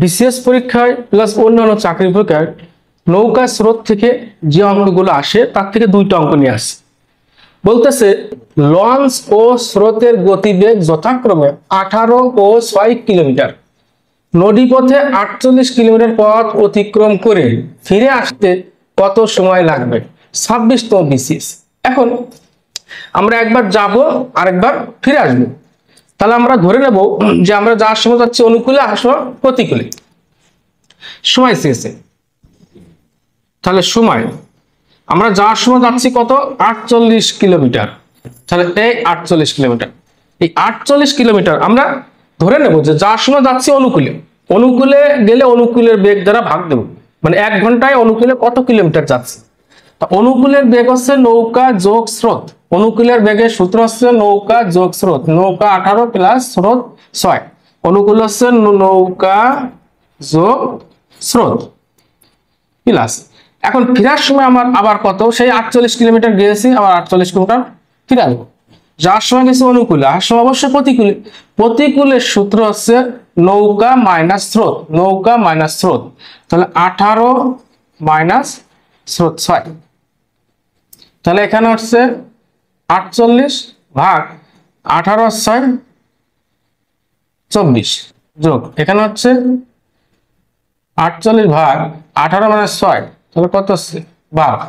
BCS পরীক্ষায় plus অন্যান্য চাকরি পরীক্ষায় নৌকা স্রোত থেকে যে অঙ্কগুলো আসে তার থেকে দুইটা অঙ্ক নিয়ে আসে। বলতেছে লঞ্চ ও স্রোতের গতিবেগ যথাক্রমে 18 ও 6 কিলোমিটার, নদীপথে 48 কিলোমিটার পথ অতিক্রম করে ফিরে আসতে কত সময় লাগবে? 26তম বিসিএস। এখন আমরা একবার যাব আর একবার ফিরে আসবো, তাহলে আমরা ধরে নেব যে আমরা যাওয়ার সময় যাচ্ছি অনুকূলে, আসার সময় প্রতিকূলে। সময় শেষে, তাহলে সময় আমরা যাওয়ার সময় যাচ্ছি কত? 48 কিলোমিটার। তাহলে এই 48 কিলোমিটার, এই 48 কিলোমিটার আমরা ধরে নেব যে যাওয়ার সময় যাচ্ছি অনুকূলে। অনুকূলে গেলে অনুকূলের বেগ দ্বারা ভাগ দেব, মানে 1 ঘন্টায় অনুকূলে কত কিলোমিটার যাচ্ছে। অনুকূলের বেগ হচ্ছে নৌকা যোগ স্রোত। অনুকূলের বেগের সূত্র হচ্ছে নৌকা যোগ স্রোত। নৌকা 18 প্লাস স্রোত 6, অনুকূল হচ্ছে নৌকা যোগ স্রোত প্লাস। এখন ফেরার সময় আমার আবার কত? সেই 48 কিলোমিটার গিয়েছি, আবার 48 কিলোমিটার ফিরে আসবো। যাওয়ার সময় গেছি অনুকূলে, আসার সময় অবশ্যই প্রতিকূলে। প্রতিকূলের সূত্র হচ্ছে নৌকা মাইনাস স্রোত। নৌকা মাইনাস স্রোত, তাহলে 18 মাইনাস স্রোত 6, তাহলে এখানে হচ্ছে 48 ভাগ 18 6 24 যোগ এখানে হচ্ছে 48 ভাগ 18 মানে 6, তাহলে কত হচ্ছে 12।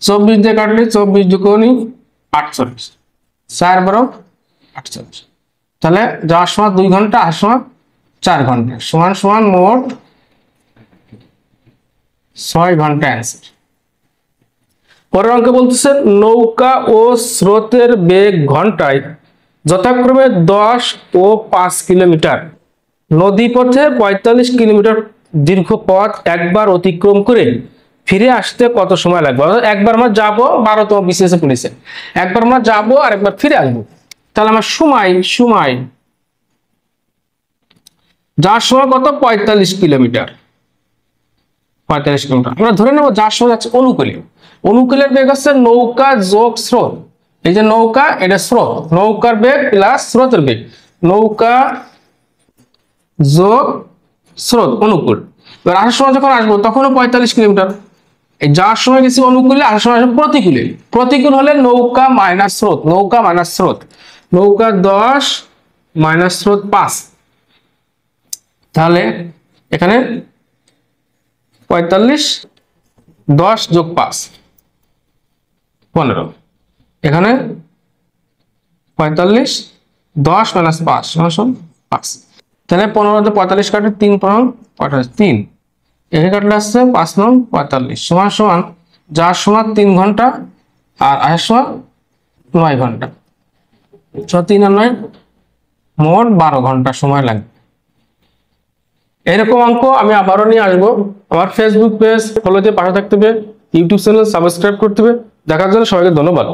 24 দিয়ে কাটলে 24 দুগুণী 48, 4 12 48, তাহলে যাওয়ার সময় 2 ঘন্টা, আসার সময় 4 ঘন্টা, সমান সমান মোট 6 ঘন্টা অ্যান্সার। পরের অঙ্কে বলতেছে নৌকা ও স্রোতের বেগ ঘন্টায় যথাক্রমে 10 ও 5 কিলোমিটার, নদীপথে 45 কিলোমিটার দীর্ঘ পথ একবার অতিক্রম করে ফিরে আসতে কত সময় লাগবে? একবার আমরা যাবো, 12তম বিসিএস এ পড়েছে, একবার আমরা যাবো আর একবার ফিরে আসবো। তাহলে আমার সময় যাওয়ার সময় কত? 45 কিলোমিটার। 45 কিলোমিটার আমরা ধরে নেব যাওয়ার সময় যাচ্ছে অনুকূলে। অনুকূলের বেগ হচ্ছে নৌকা যোগ স্রোত। এই যে নৌকা, এটা স্রোত, নৌকার বেগ প্লাস স্রোতের বেগ, নৌকা যোগ স্রোত অনুকূল। এবার আসার সময় যখন আসবো তখনও 45 কিলোমিটার। এই যাওয়ার সময় গেছি অনুকূলে, আসার সময় আসবো প্রতিকূলে। প্রতিকূল হলে নৌকা মাইনাস স্রোত, নৌকা মাইনাস স্রোত, নৌকা 10 মাইনাস স্রোত 5, তাহলে এখানে 45 10 যোগ 5 15, এখানে 45 10 মাইনাস 5 সমান 5, তাহলে 15 তে 45 কাটে 3 15 45, 3 এখানে কাটলে আসছে 5 9 45 সমান সমান যাওয়ার সময় 3 ঘন্টা আর আসার সময় 9 ঘন্টা, 3 আর 9 মোট 12 ঘন্টা সময় লাগবে। এরকম অঙ্ক আমি আবারও নিয়ে আসবো। আমার ফেসবুক পেজ ফলো দিয়ে পাশে থাকতে হবে, ইউটিউব চ্যানেল সাবস্ক্রাইব করতে হবে। দেখার জন্য সবাইকে ধন্যবাদ।